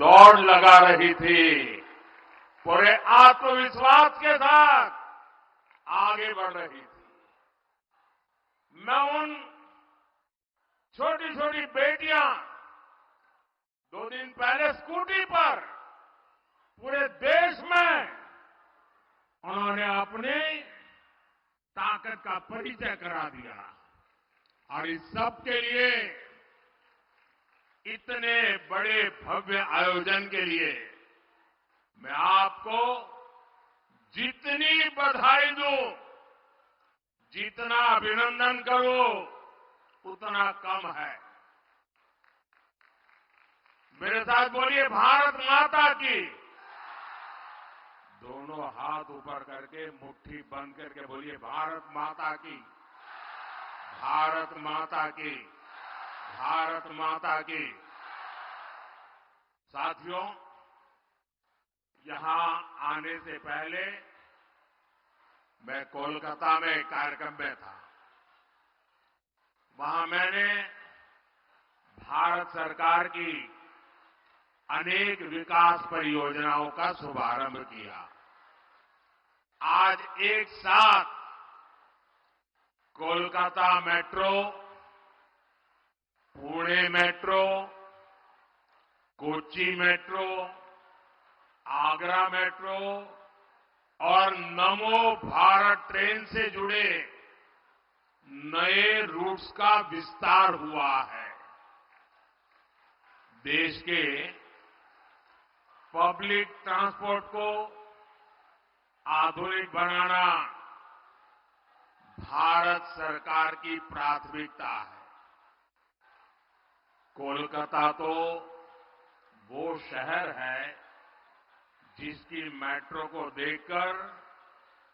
दौड़ लगा रही थी, पूरे आत्मविश्वास के साथ आगे बढ़ रही थी। मैं उन छोटी छोटी बेटियां 2 दिन पहले स्कूटी पर पूरे देश में उन्होंने अपनी ताकत का परिचय करा दिया, और इस सब के लिए, इतने बड़े भव्य आयोजन के लिए मैं आपको जितनी बधाई दूं, जितना अभिनंदन करूं, उतना कम है। मेरे साथ बोलिए, भारत माता की। दोनों हाथ ऊपर करके मुट्ठी बंद करके बोलिए, भारत माता की, भारत माता की, भारत माता की। साथियों, यहां आने से पहले मैं कोलकाता में एक कार्यक्रम में था। वहां मैंने भारत सरकार की अनेक विकास परियोजनाओं का शुभारंभ किया। आज एक साथ Kolkata metro, Pune metro, Kochi metro, Agra metro और नमो भारत ट्रेन से जुड़े नए रूट्स का विस्तार हुआ है। देश के पब्लिक ट्रांसपोर्ट को आधुनिक बनाना भारत सरकार की प्राथमिकता है। कोलकाता तो वो शहर है जिसकी मेट्रो को देखकर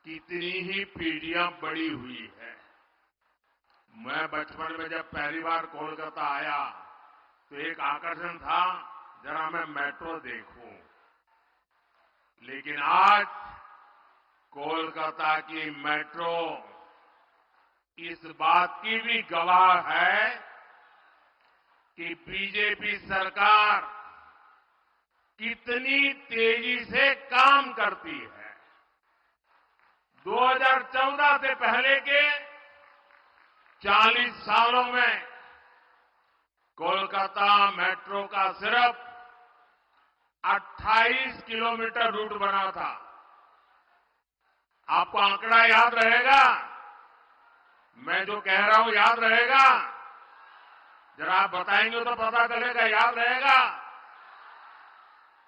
कितनी ही पीढ़ियां बड़ी हुई है। मैं बचपन में जब पहली बार कोलकाता आया तो एक आकर्षण था, जरा मैं मेट्रो देखूं। लेकिन आज कोलकाता की मेट्रो इस बात की भी गवाह है कि बीजेपी सरकार कितनी तेजी से काम करती है। 2014 से पहले के 40 सालों में कोलकाता मेट्रो का सिर्फ 28 किलोमीटर रूट बना था। आपको आंकड़ा याद रहेगा? मैं जो कह रहा हूं याद रहेगा? जरा आप बताएंगे तो पता चलेगा, याद रहेगा?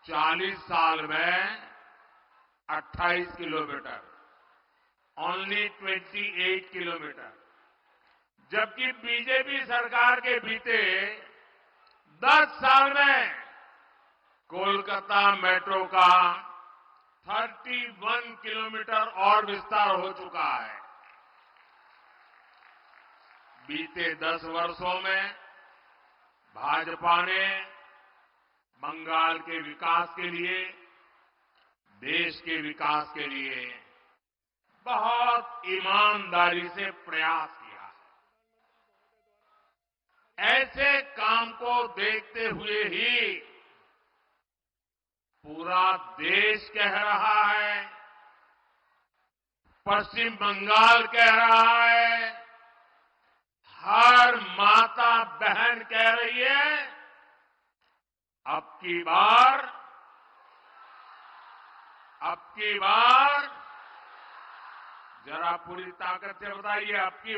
40 साल में 28 किलोमीटर, ओनली 28 किलोमीटर। जबकि बीजेपी सरकार के बीते 10 साल में कोलकाता मेट्रो का 31 किलोमीटर और विस्तार हो चुका है। बीते 10 वर्षों में भाजपा ने बंगाल के विकास के लिए, देश के विकास के लिए बहुत ईमानदारी से प्रयास किया है। ऐसे काम को देखते हुए ही पूरा देश कह रहा है, पश्चिम बंगाल कह रहा है, हर माता बहन कह रही है, अब की बार जरा पूरी ताकत से बताइए, अब की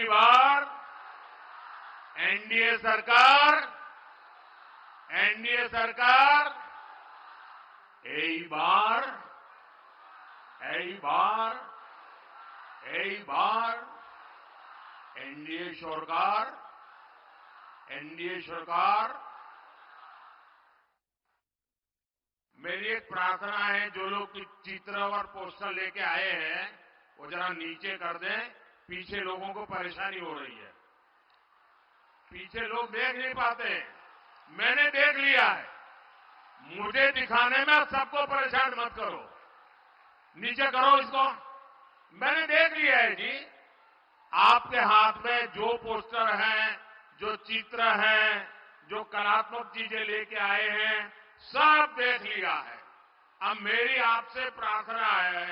बार एनडीए सरकार, यही बार एनडीए सरकार। मेरी एक प्रार्थना है, जो लोग चित्र और पोस्टर लेके आए हैं वो जरा नीचे कर दें, पीछे लोगों को परेशानी हो रही है। पीछे लोग देख नहीं पाते, मैंने देख लिया है। मुझे दिखाने में सबको परेशान मत करो, नीचे करो इसको। मैंने देख लिया है जी, आपके हाथ में जो पोस्टर हैं, जो चित्र हैं, जो कला सकारात्मक चीजें लेके आए हैं, सब देख लिया है। अब मेरी आपसे प्रार्थना है,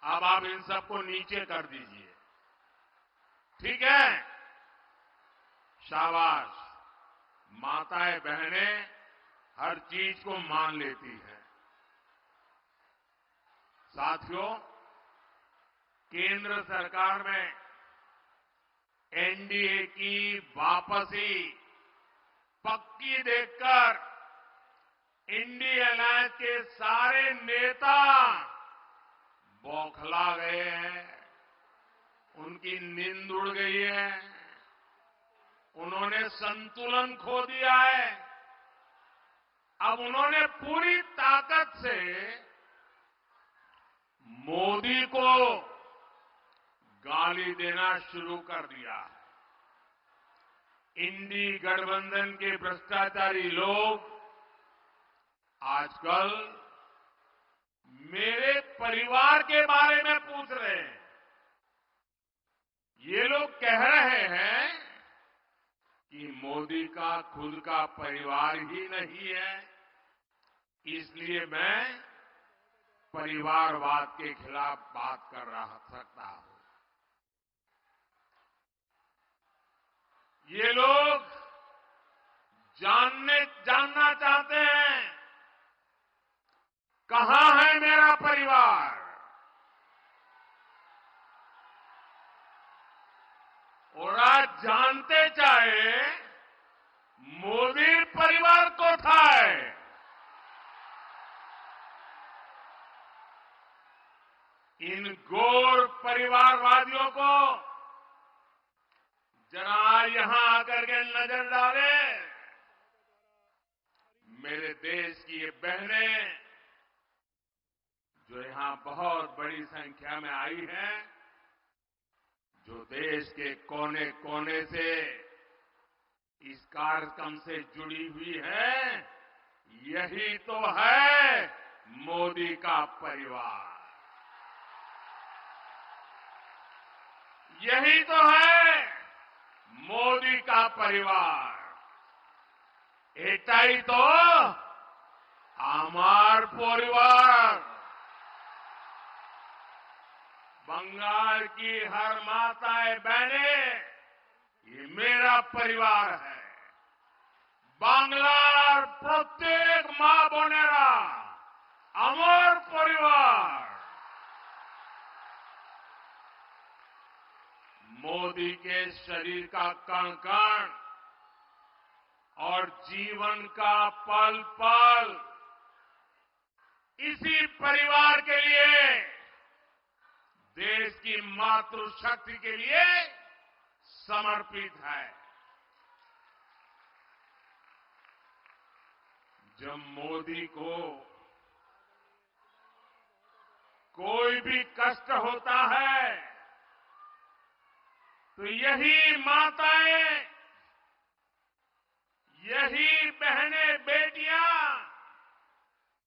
अब आप इन सबको नीचे कर दीजिए, ठीक है? शाबाश। माताएं बहनें हर चीज को मान लेती हैं। साथियों, केंद्र सरकार में एनडीए की वापसी पक्की देखकर इंडिया अलायंस के सारे नेता बौखला गए हैं, उनकी नींद उड़ गई है, उन्होंने संतुलन खो दिया है। अब उन्होंने पूरी ताकत से मोदी को गाली देना शुरू कर दिया है। इंडी गठबंधन के भ्रष्टाचारी लोग आजकल मेरे परिवार के बारे में पूछ रहे हैं। ये लोग कह रहे हैं कि मोदी का खुद का परिवार ही नहीं है, इसलिए मैं परिवारवाद के खिलाफ बात कर सकता हूं। ये लोग जानना चाहते हैं कहां है मेरा परिवार। और आज जानते चाहे मोदी परिवार को था है। इन घोर परिवारवादियों को जरा यहां आकर के नजर डाले। मेरे देश की ये बहनें जो यहां बहुत बड़ी संख्या में आई हैं, जो देश के कोने कोने से इस कार्यक्रम से जुड़ी हुई है, यही तो है मोदी का परिवार। यही तो है मोदी का परिवार। एटाई तो आमार परिवार। बंगाल की हर माताएं बहनें, ये मेरा परिवार है। बांग्लार प्रत्येक मां बोनेरा আমার परिवार। मोदी के शरीर का कण कण और जीवन का पल पल इसी परिवार के लिए, देश की मातृशक्ति के लिए समर्पित है। जब मोदी को कोई भी कष्ट होता है तो यही माताएं, यही बहनें बेटियां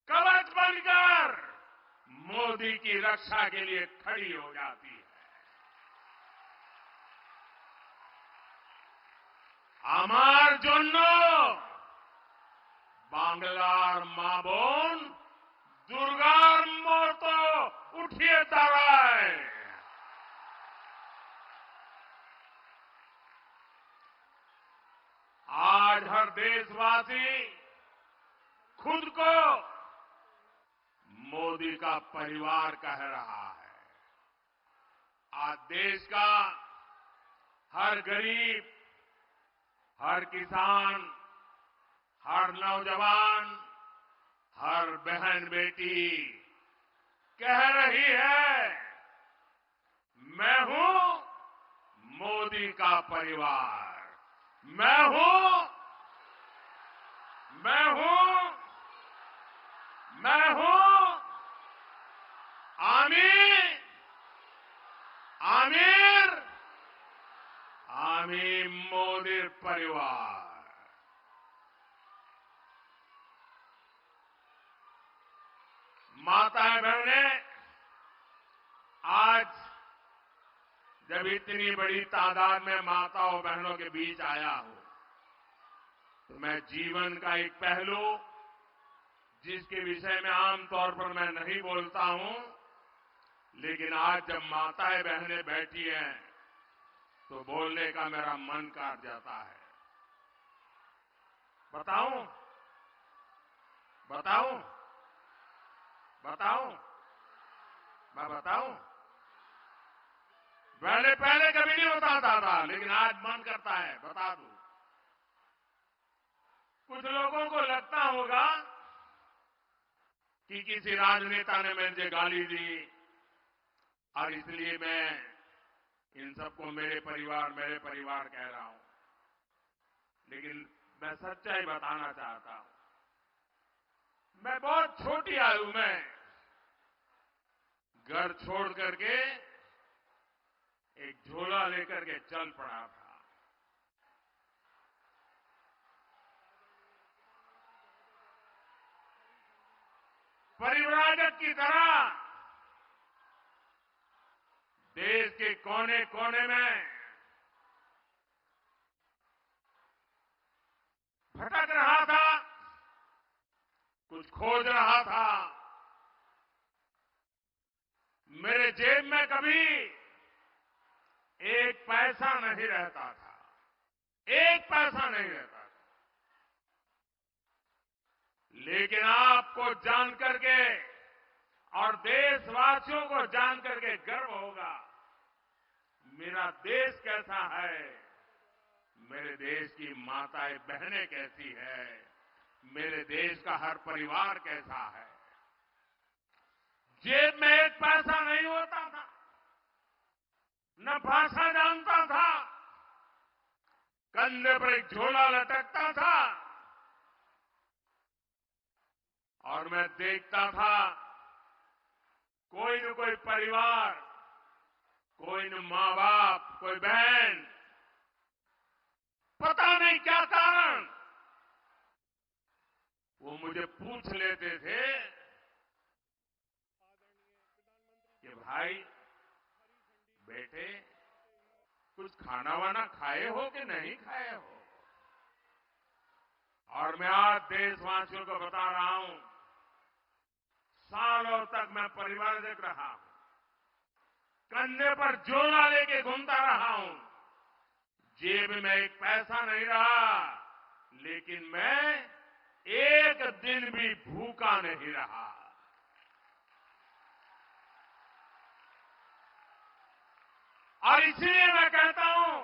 कवच बनकर मोदी की रक्षा के लिए खड़ी हो जाती है। আমার জন্য বাংলার মা বোন দুর্গার মতো উঠিয়ে দাঁড়ায়। आज हर देशवासी खुद को मोदी का परिवार कह रहा है। आज देश का हर गरीब, हर किसान, हर नौजवान, हर बहन बेटी कह रही है, मैं हूं मोदी का परिवार। मैं हूं, मैं हूं, मैं हूं आमीर, आमीर, आमीर मोदी परिवार। माताएं बहनें, आज जब इतनी बड़ी तादाद में माताओं बहनों के बीच आया हूं, मैं जीवन का एक पहलू जिसके विषय में आमतौर पर मैं नहीं बोलता हूं, लेकिन आज जब माताएं बहनें बैठी हैं तो बोलने का मेरा मन काट जाता है। बताऊं बताऊं बताऊं मैं बताऊं? पहले कभी नहीं बताता था, लेकिन आज मन करता है बता दूं। कुछ लोगों को लगता होगा कि किसी राजनेता ने मुझे गाली दी और इसलिए मैं इन सबको मेरे परिवार कह रहा हूं, लेकिन मैं सच्चाई बताना चाहता हूं। मैं बहुत छोटी आयु में घर छोड़ करके एक झोला लेकर के चल पड़ा था। परिव्राजक की तरह देश के कोने कोने में भटक रहा था, कुछ खोज रहा था। मेरे जेब में कभी एक पैसा नहीं रहता था, एक पैसा नहीं रहता था। लेकिन आपको जान करके और देशवासियों को जान करके गर्व होगा, मेरा देश कैसा है, मेरे देश की माताएं बहनें कैसी है, मेरे देश का हर परिवार कैसा है। जेब में एक पैसा नहीं होता था, न भाषा जानता था, कंधे पर एक झोला लटकता था और मैं देखता था कोई न कोई परिवार, कोई न मां बाप, कोई बहन, पता नहीं क्या कारण, वो मुझे पूछ लेते थे कि भाई बेटे कुछ खाना वाना खाए हो कि नहीं खाए हो। और मैं आज देशवासियों को बता रहा हूं, सालों तक मैं परिवारजक रहा हूं, कंधे पर झोला लेके घूमता रहा हूं, जेब में एक पैसा नहीं रहा, लेकिन मैं एक दिन भी भूखा नहीं रहा। और इसलिए मैं कहता हूं,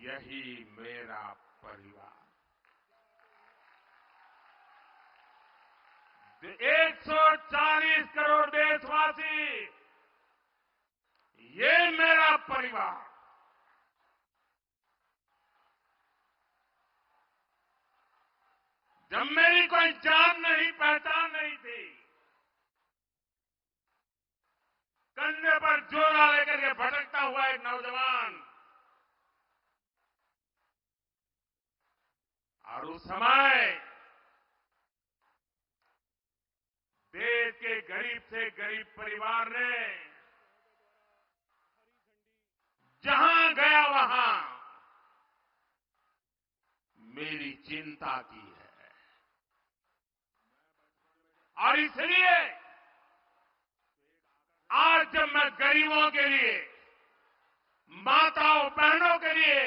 यही मेरा परिवार। 140 करोड़ देशवासी, ये मेरा परिवार। जब मेरी कोई जान नहीं, पहचान नहीं थी, कंधे पर झोला लेकर के भटकता हुआ एक नौजवान, और उस समय देश के गरीब से गरीब परिवार ने जहां गया वहां मेरी चिंता की है। और इसलिए आज जब मैं गरीबों के लिए, माताओं बहनों के लिए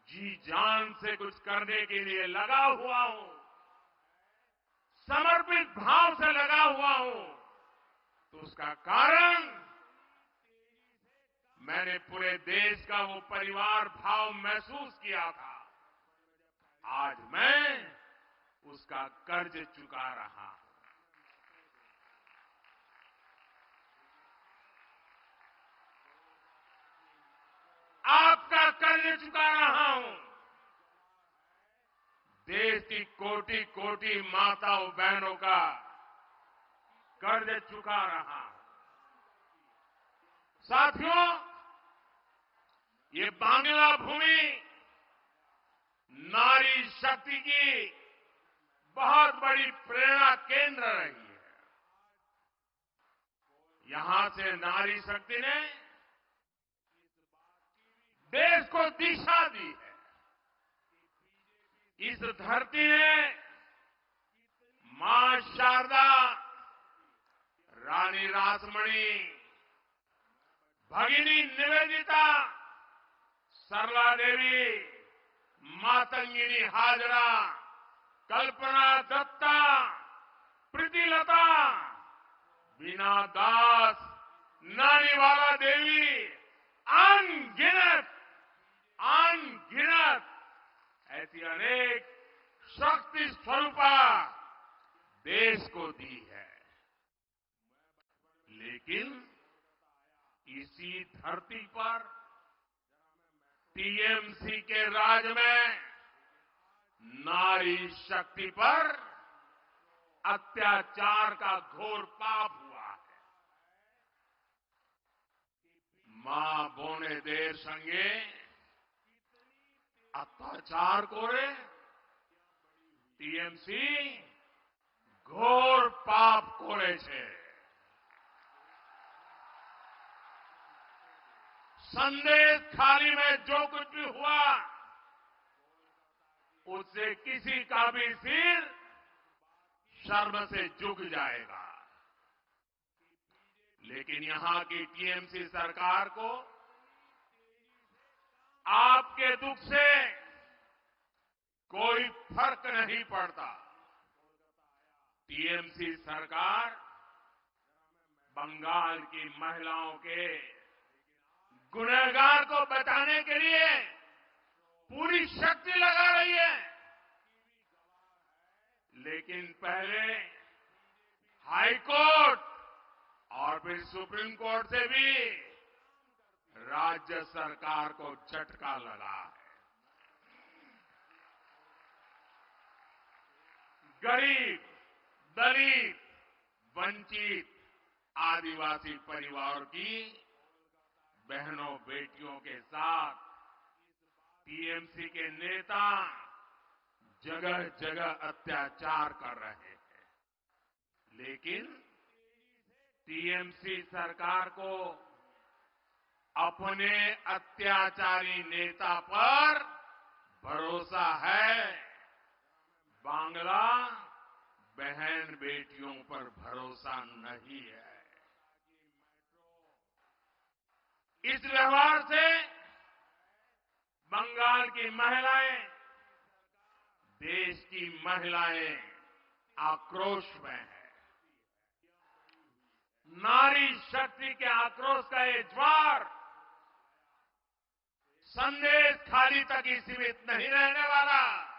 जी जान से कुछ करने के लिए लगा हुआ हूं, समर्पित भाव से लगा हुआ हूं, तो उसका कारण मैंने पूरे देश का वो परिवार भाव महसूस किया था। आज मैं उसका कर्ज चुका रहा हूं। आपका कर्ज चुका रहा हूं। देश की कोटि कोटि माताओं बहनों का कर्ज चुका रहा हूं। साथियों, ये बांग्ला भूमि नारी शक्ति की बहुत बड़ी प्रेरणा केंद्र रही है। यहां से नारी शक्ति ने देश को दिशा दी है। इस धरती ने मां शारदा, रानी रासमणी, भगिनी निवेदिता, सरला देवी, मातंगिनी हाजरा, कल्पना दत्ता, प्रीतिलता, बीना दास, नानीवाला देवी, अनगिनत ऐसी अनेक शक्ति स्वरूपा देश को दी है। लेकिन इसी धरती पर टीएमसी के राज में नारी शक्ति पर अत्याचार का घोर पाप हुआ है। मां बोने देर संगे अत्याचार कोरे टीएमसी घोर पाप कोरे छे। संदेश खाली में जो कुछ भी हुआ उससे किसी का भी सिर शर्म से झुक जाएगा। लेकिन यहां की टीएमसी सरकार को आपके दुख से कोई फर्क नहीं पड़ता। टीएमसी सरकार बंगाल की महिलाओं के गुनहगार को बचाने के लिए पूरी शक्ति लगा रही है। लेकिन पहले हाई कोर्ट और फिर सुप्रीम कोर्ट से भी राज्य सरकार को झटका लगा है। गरीब, दलित, वंचित, आदिवासी परिवार की बहनों बेटियों के साथ टीएमसी के नेता जगह जगह अत्याचार कर रहे हैं। लेकिन टीएमसी सरकार को अपने अत्याचारी नेता पर भरोसा है, बांग्ला बहन बेटियों पर भरोसा नहीं है। इस व्यवहार से बंगाल की महिलाएं, देश की महिलाएं आक्रोश में है। नारी शक्ति के आक्रोश का ये ज्वार संदेश खाली तक ही सीमित नहीं रहने वाला।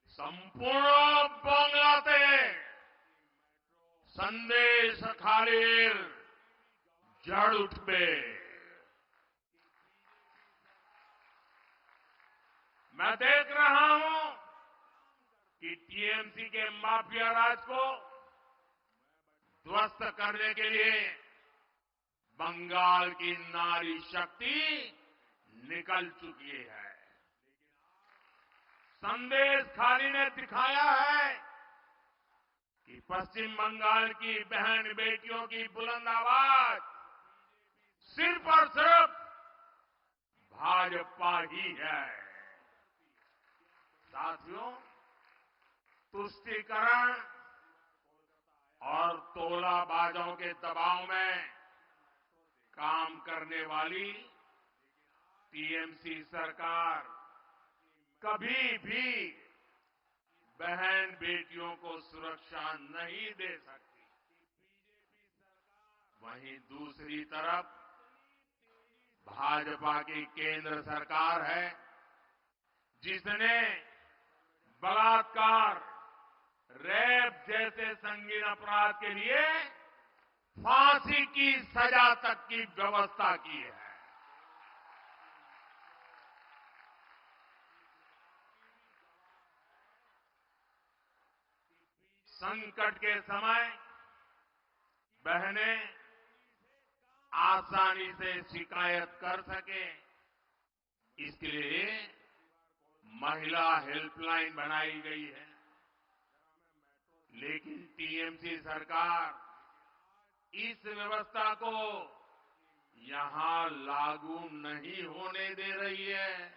संपूर्ण बांग्लाते संदेश खाली जड़ उठबे। मैं देख रहा हूं कि टीएमसी के माफिया राज को ध्वस्त करने के लिए बंगाल की नारी शक्ति निकल चुकी है। संदेश खाली ने दिखाया है कि पश्चिम बंगाल की बहन बेटियों की बुलंद आवाज सिर्फ और सिर्फ भाजपा ही है। साथियों, तुष्टीकरण और तोलाबाजों के दबाव में काम करने वाली टीएमसी सरकार कभी भी बहन बेटियों को सुरक्षा नहीं दे सकती। वहीं दूसरी तरफ भाजपा की केंद्र सरकार है जिसने बलात्कार, रेप जैसे संगीन अपराध के लिए फांसी की सजा तक की व्यवस्था की है। संकट के समय बहनें आसानी से शिकायत कर सके, इसके लिए महिला हेल्पलाइन बनाई गई है। लेकिन टीएमसी सरकार इस व्यवस्था को यहां लागू नहीं होने दे रही है।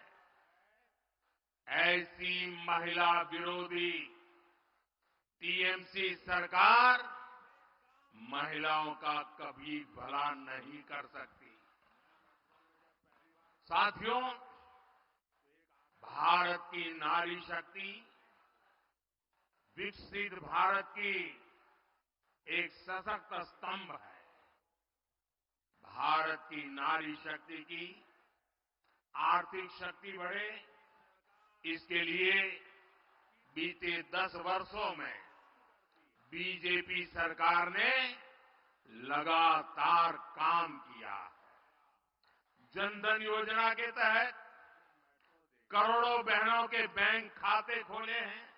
ऐसी महिला विरोधी टीएमसी सरकार महिलाओं का कभी भला नहीं कर सकती। साथियों, भारत की नारी शक्ति विकसित भारत की एक सशक्त स्तंभ है। भारत की नारी शक्ति की आर्थिक शक्ति बढ़े, इसके लिए बीते 10 वर्षों में बीजेपी सरकार ने लगातार काम किया है। जनधन योजना के तहत करोड़ों बहनों के बैंक खाते खोले हैं,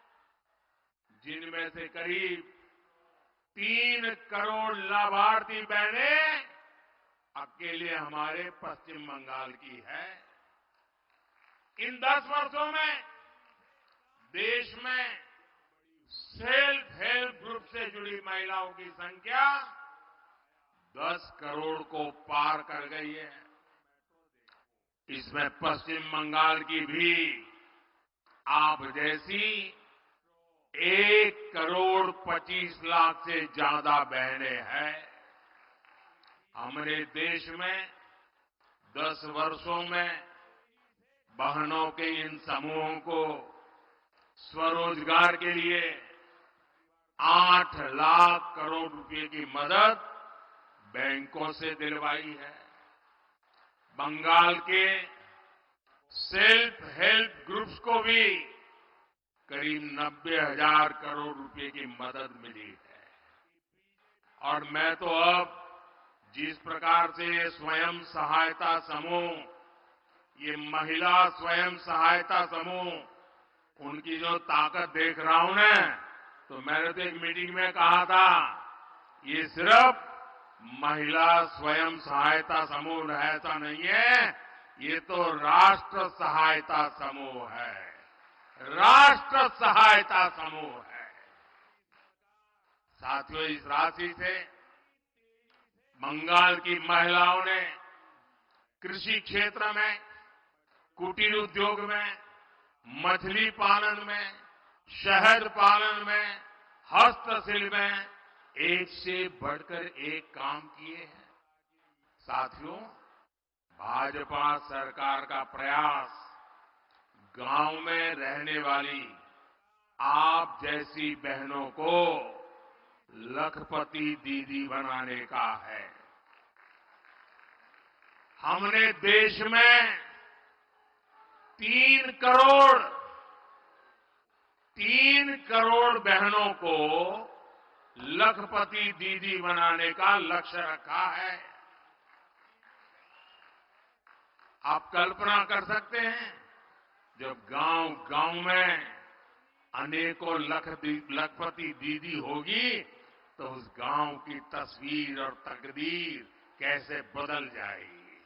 जिनमें से करीब 3 करोड़ लाभार्थी बहनें अकेले हमारे पश्चिम बंगाल की है। इन 10 वर्षों में देश में सेल्फ हेल्प ग्रुप से जुड़ी महिलाओं की संख्या 10 करोड़ को पार कर गई है। इसमें पश्चिम बंगाल की भी आप जैसी 1 करोड़ 25 लाख से ज्यादा बहनें हैं। हमारे देश में 10 वर्षों में बहनों के इन समूहों को स्वरोजगार के लिए 8 लाख करोड़ रुपए की मदद बैंकों से दिलवाई है। बंगाल के सेल्फ हेल्प ग्रुप्स को भी करीब 90,000 करोड़ रुपए की मदद मिली है। और मैं तो अब जिस प्रकार से स्वयं सहायता समूह, ये महिला स्वयं सहायता समूह, उनकी जो ताकत देख रहा हूं ना, तो मैंने तो एक मीटिंग में कहा था, ये सिर्फ महिला स्वयं सहायता समूह ऐसा नहीं है, ये तो राष्ट्र सहायता समूह है। राष्ट्र सहायता समूह है। साथियों, इस राशि से बंगाल की महिलाओं ने कृषि क्षेत्र में, कुटीर उद्योग में, मछली पालन में, शहद पालन में, हस्तशिल्प में एक से बढ़कर एक काम किए हैं। साथियों, भाजपा सरकार का प्रयास गांव में रहने वाली आप जैसी बहनों को लखपति दीदी बनाने का है। हमने देश में 3 करोड़ बहनों को लखपति दीदी बनाने का लक्ष्य रखा है। आप कल्पना कर सकते हैं, जब गांव में अनेकों लखपति दीदी होगी, तो उस गांव की तस्वीर और तकदीर कैसे बदल जाएगी।